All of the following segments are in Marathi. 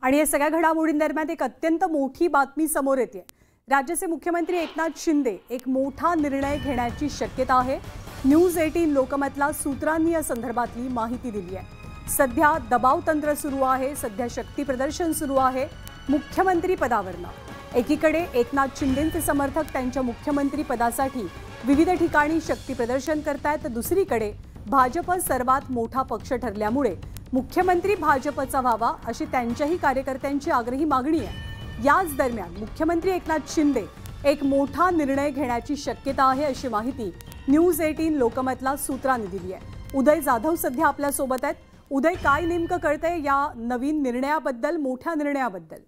आणि या सगळ्या घडामोडींदरम्यान एक अत्यंत मोठी बातमी समोर येते। राज्याचे मुख्यमंत्री एकनाथ शिंदे एक मोठा निर्णय घेण्याची शक्यता आहे। न्यूज 18 लोकमतला सूत्रांनी या संदर्भातली माहिती दिली आहे। सध्या दबाव तंत्र सुरू आहे, सध्या शक्ती प्रदर्शन सुरू आहे मुख्यमंत्री पदावरनं। एकीकडे एकनाथ शिंदेंचे समर्थक त्यांच्या मुख्यमंत्री पदासाठी विविध ठिकाणी शक्ती प्रदर्शन करतायत, तर दुसरीकडे भाजप सर्वात मोठा पक्ष ठरल्यामुळे मुख्यमंत्री भाजपचा व्हावा अशी त्यांच्याही कार्यकर्त्यांची आग्रही मागणी आहे। याच दरम्यान मुख्यमंत्री एकनाथ शिंदे एक मोठा निर्णय घेण्याची शक्यता आहे अशी माहिती न्यूज 18 लोकमतला सूत्रांनी दिली आहे। उदय जाधव सध्या आपल्या सोबत आहेत। उदय, काय नेमकं कळतंय या नवीन निर्णयाबद्दल, मोठ्या निर्णयाबद्दल?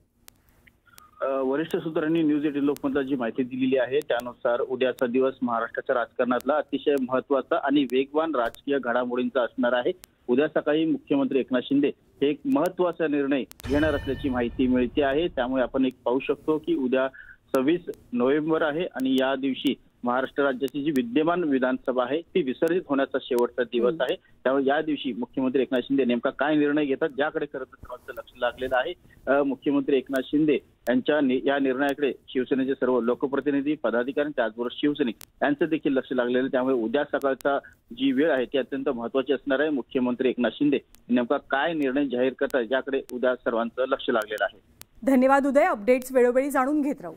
वरिष्ठ सूत्रांनी न्यूज 18 लोकमतला जी माहिती दिलेली आहे त्यानुसार उद्याचा दिवस महाराष्ट्राच्या राजकारणातला अतिशय महत्त्वाचा आणि वेगवान राजकीय घडामोडींचा असणार आहे। उद्या सकाळी मुख्यमंत्री एकनाथ शिंदे हे एक महत्त्वाचा निर्णय घेणार असल्याची माहिती मिळते आहे। त्यामुळे आपण एक पाहू शकतो की उद्या 26 नोव्हेंबर आहे आणि या दिवशी महाराष्ट्र राज्याची जी विद्यमान विधानसभा आहे ती विसर्जित होण्याचा शेवटचा दिवस आहे। त्यामुळे या दिवशी मुख्यमंत्री एकनाथ शिंदे नेमका काय निर्णय घेतात याकडे खरं तर सर्वांचं लक्ष लागलेलं आहे। मुख्यमंत्री एकनाथ शिंदे यांच्या या निर्णयाकडे शिवसेनेचे सर्व लोकप्रतिनिधी, पदाधिकारी, त्याचबरोबर शिवसैनिक यांचं देखील लक्ष लागलेलं। त्यामुळे उद्या सकाळचा जी वेळ आहे ती अत्यंत महत्त्वाची असणार आहे। मुख्यमंत्री एकनाथ शिंदे नेमका काय निर्णय जाहीर करतात याकडे उद्या सर्वांचं लक्ष लागलेलं आहे। धन्यवाद उदय, अपडेट्स वेळोवेळी जाणून घेत राहू।